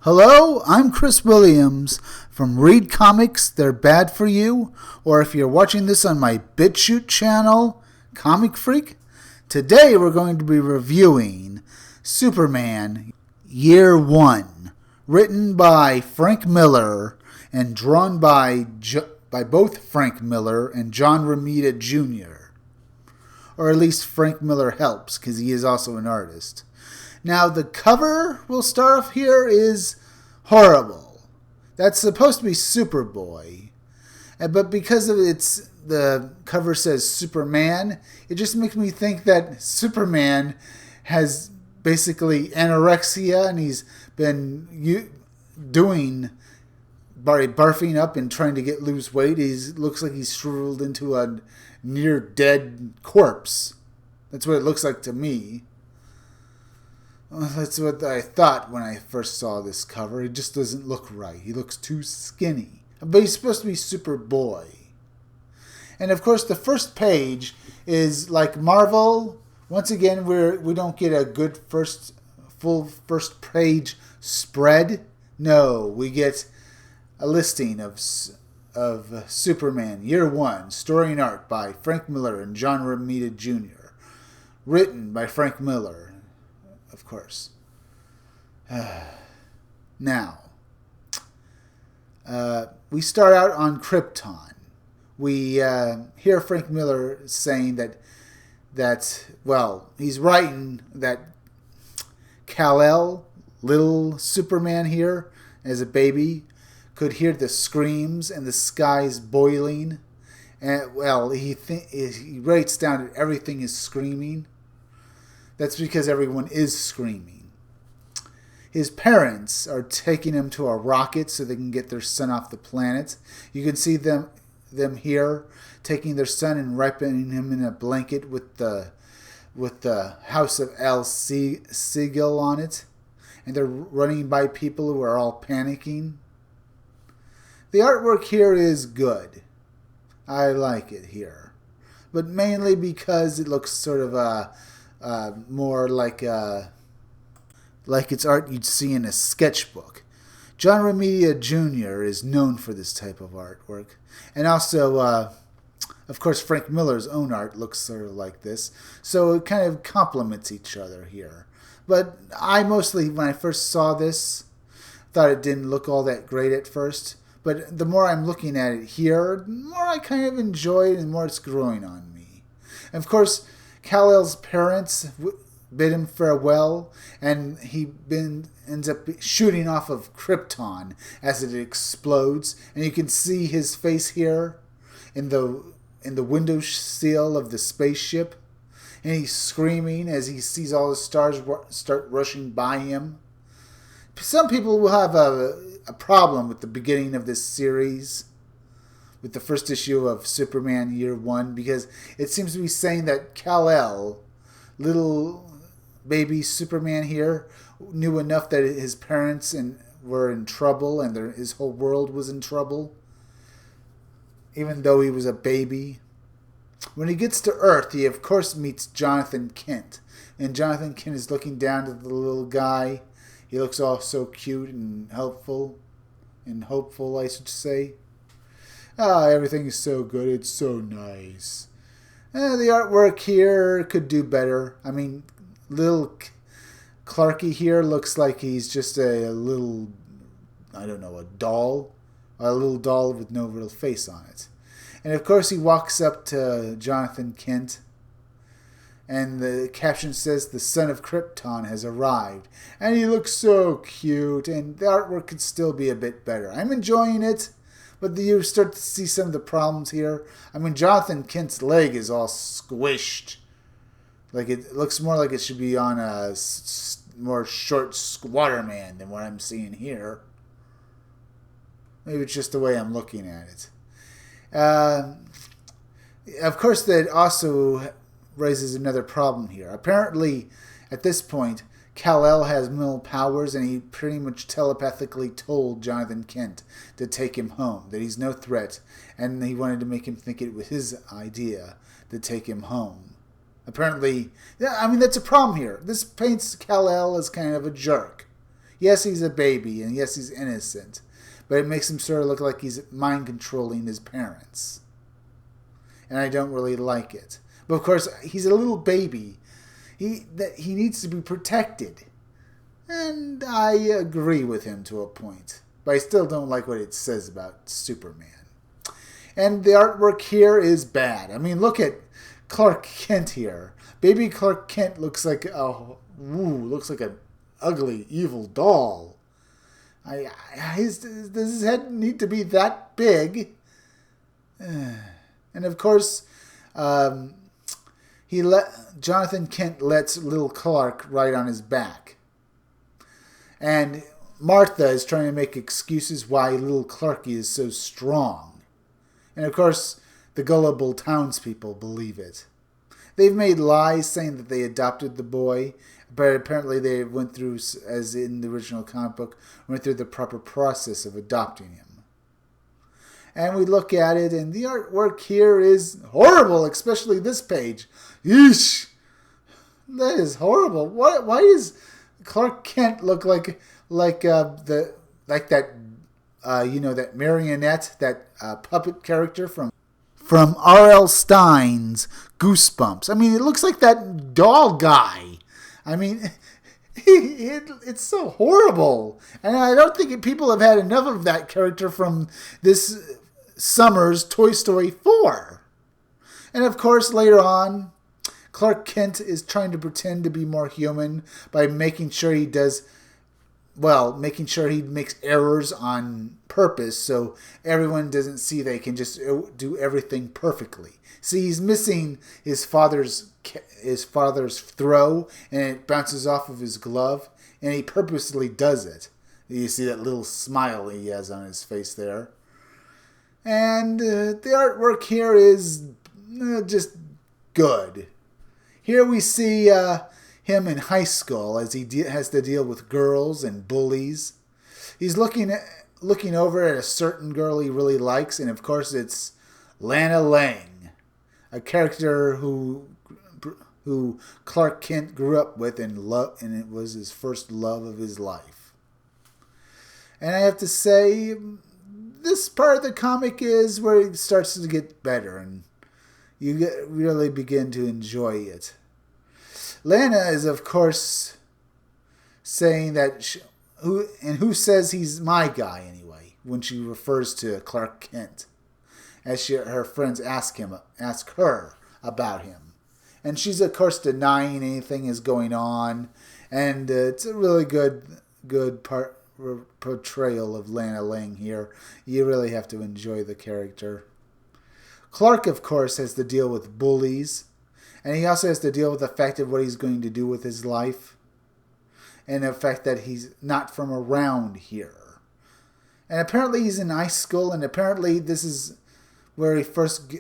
Hello, I'm Chris Williams from Read Comics, They're Bad For You, or if you're watching this on my BitChute channel, Comic Freak. Today we're going to be reviewing Superman Year 1, written by Frank Miller and drawn by both Frank Miller and John Romita Jr. Or at least Frank Miller helps, because he is also an artist. Now, the cover we'll start off here is horrible. That's supposed to be Superboy. But because of the cover says Superman, it just makes me think that Superman has basically anorexia and he's been barfing up and trying to lose weight. He looks like he's shriveled into a near dead corpse. That's what it looks like to me. Well, that's what I thought when I first saw this cover. It just doesn't look right. He looks too skinny. But he's supposed to be Superboy. And of course, the first page is like Marvel. Once again, we don't get a good full first page spread. No, we get a listing of Superman Year 1, story and art by Frank Miller and John Romita Jr. Written by Frank Miller. Of course. Now, we start out on Krypton. We hear Frank Miller saying that he's writing that Kal-El, little Superman here, as a baby, could hear the screams and the skies boiling. And, he writes down that everything is screaming. That's because everyone is screaming. His parents are taking him to a rocket so they can get their son off the planet. You can see them here taking their son and wrapping him in a blanket with the House of El Siegel on it. And they're running by people who are all panicking. The artwork here is good. I like it here. But mainly because it looks sort of more like it's art you'd see in a sketchbook. John Romita Jr. is known for this type of artwork. And also, of course, Frank Miller's own art looks sort of like this. So it kind of complements each other here. But I mostly, when I first saw this, thought it didn't look all that great at first. But the more I'm looking at it here, the more I kind of enjoy it and the more it's growing on me. And of course, Kal-El's parents bid him farewell, and he ends up shooting off of Krypton as it explodes. And you can see his face here in the window sill of the spaceship. And he's screaming as he sees all the stars start rushing by him. Some people will have a problem with the beginning of this series, with the first issue of Superman Year 1, because it seems to be saying that Kal-El, little baby Superman here, knew enough that his parents were in trouble and his whole world was in trouble, even though he was a baby. When he gets to Earth, he of course meets Jonathan Kent, and Jonathan Kent is looking down at the little guy. He looks all so cute and hopeful, I should say. Everything is so good. It's so nice. The artwork here could do better. I mean, little Clarky here looks like he's just a little, I don't know, a doll. A little doll with no real face on it. And of course he walks up to Jonathan Kent. And the caption says, "The son of Krypton has arrived." And he looks so cute. And the artwork could still be a bit better. I'm enjoying it. But you start to see some of the problems here. I mean, Jonathan Kent's leg is all squished. Like, it looks more like it should be on a more short squatter man than what I'm seeing here. Maybe it's just the way I'm looking at it. Of course, that also raises another problem here. Apparently, at this point, Kal-El has mental powers, and he pretty much telepathically told Jonathan Kent to take him home, that he's no threat, and he wanted to make him think it was his idea to take him home. Apparently, I mean, that's a problem here. This paints Kal-El as kind of a jerk. Yes, he's a baby, and yes, he's innocent, but it makes him sort of look like he's mind controlling his parents. And I don't really like it. But of course, he's a little baby. He needs to be protected. And I agree with him to a point. But I still don't like what it says about Superman. And the artwork here is bad. I mean, look at Clark Kent here. Baby Clark Kent looks like an ugly, evil doll. Does his head need to be that big? And of course, Jonathan Kent lets little Clark ride on his back. And Martha is trying to make excuses why little Clarky is so strong. And of course, the gullible townspeople believe it. They've made lies saying that they adopted the boy, but apparently they went through, as in the original comic book, went through the proper process of adopting him. And we look at it, and the artwork here is horrible, especially this page. Yeesh! That is horrible. Why does Clark Kent look like that marionette, that puppet character from R.L. Stein's Goosebumps? I mean, it looks like that doll guy. I mean, it's so horrible. And I don't think people have had enough of that character from this summer's Toy Story 4. And of course, later on, Clark Kent is trying to pretend to be more human by making sure he makes errors on purpose so everyone doesn't see they can just do everything perfectly. See, he's missing his father's throw, and it bounces off of his glove, and he purposely does it. You see that little smile he has on his face there. And the artwork here is just good. Here we see him in high school as he has to deal with girls and bullies. He's looking over at a certain girl he really likes, and of course it's Lana Lang, a character who Clark Kent grew up with and it was his first love of his life. And I have to say, this part of the comic is where it starts to get better, and you really begin to enjoy it. Lana is, of course, saying that who says he's my guy anyway, when she refers to Clark Kent, as her friends ask her about him, and she's of course denying anything is going on, and it's a really good portrayal of Lana Lang here. You really have to enjoy the character. Clark, of course, has to deal with bullies. And he also has to deal with the fact of what he's going to do with his life. And the fact that he's not from around here. And apparently he's in high school. And apparently this is where he first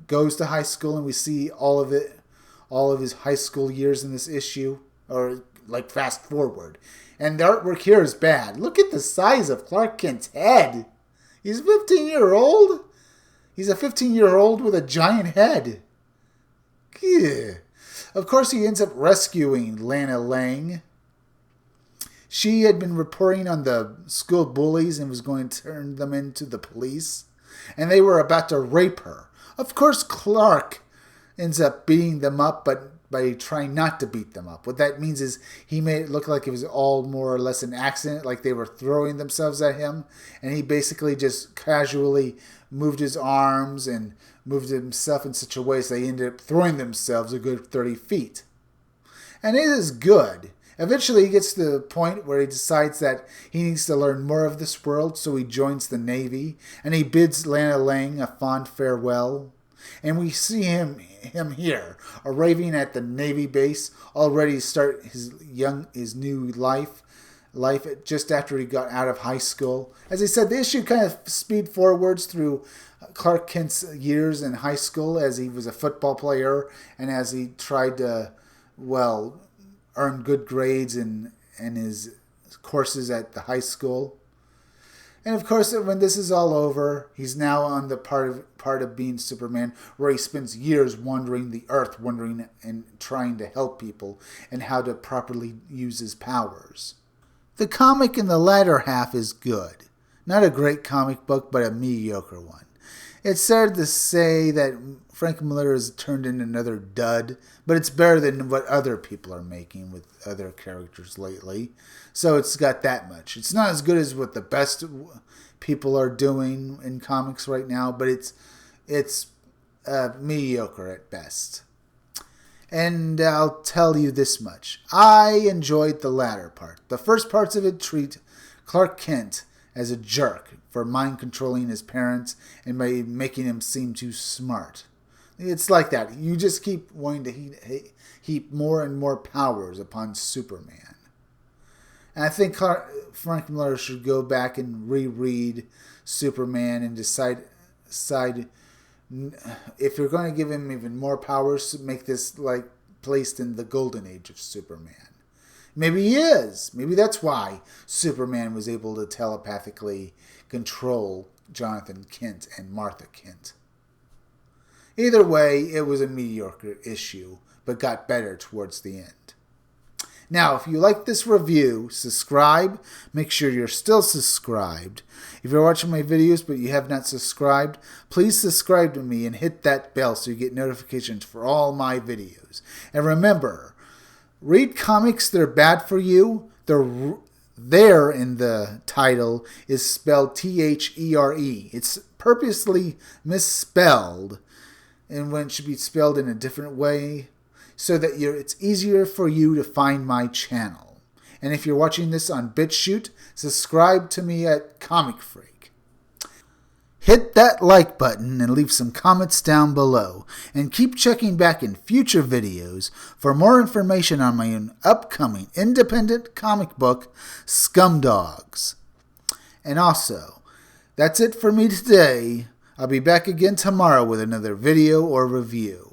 goes to high school. And we see all of his high school years in this issue. Or like fast forward. And the artwork here is bad. Look at the size of Clark Kent's head. He's a 15-year-old. He's a 15-year-old with a giant head. Yeah. Of course, he ends up rescuing Lana Lang. She had been reporting on the school bullies and was going to turn them into the police. And they were about to rape her. Of course, Clark ends up beating them up, but by trying not to beat them up. What that means is he made it look like it was all more or less an accident, like they were throwing themselves at him. And he basically just casually moved his arms and moved himself in such a way so they ended up throwing themselves a good 30 feet. And it is good. Eventually he gets to the point where he decides that he needs to learn more of this world, so he joins the Navy, and he bids Lana Lang a fond farewell. And we see him here, arriving at the Navy base, already to start his new life just after he got out of high school. As I said, the issue kind of speed forwards through Clark Kent's years in high school as he was a football player and as he tried to, earn good grades in his courses at the high school. And of course, when this is all over, he's now on the part of being Superman, where he spends years wandering the earth, wandering and trying to help people and how to properly use his powers. The comic in the latter half is good. Not a great comic book, but a mediocre one. It's sad to say that Frank Miller has turned in another dud, but it's better than what other people are making with other characters lately. So it's got that much. It's not as good as what the best people are doing in comics right now, but it's mediocre at best. And I'll tell you this much. I enjoyed the latter part. The first parts of it treat Clark Kent as a jerk for mind controlling his parents and by making him seem too smart. It's like that. You just keep wanting to heap more and more powers upon Superman. And I think Frank Miller should go back and reread Superman and decide if you're going to give him even more powers, make this like placed in the golden age of Superman. Maybe he is. Maybe that's why Superman was able to telepathically control Jonathan Kent and Martha Kent. Either way, it was a mediocre issue, but got better towards the end. Now, if you like this review, subscribe. Make sure you're still subscribed. If you're watching my videos but you have not subscribed, please subscribe to me and hit that bell so you get notifications for all my videos. And remember, read comics that are bad for you. There in the title is spelled T-H-E-R-E. It's purposely misspelled, and when it should be spelled in a different way, so that it's easier for you to find my channel. And if you're watching this on BitChute, subscribe to me at Comic Freak. Hit that like button and leave some comments down below. And keep checking back in future videos for more information on my own upcoming independent comic book, Scumdogs. And also, that's it for me today. I'll be back again tomorrow with another video or review.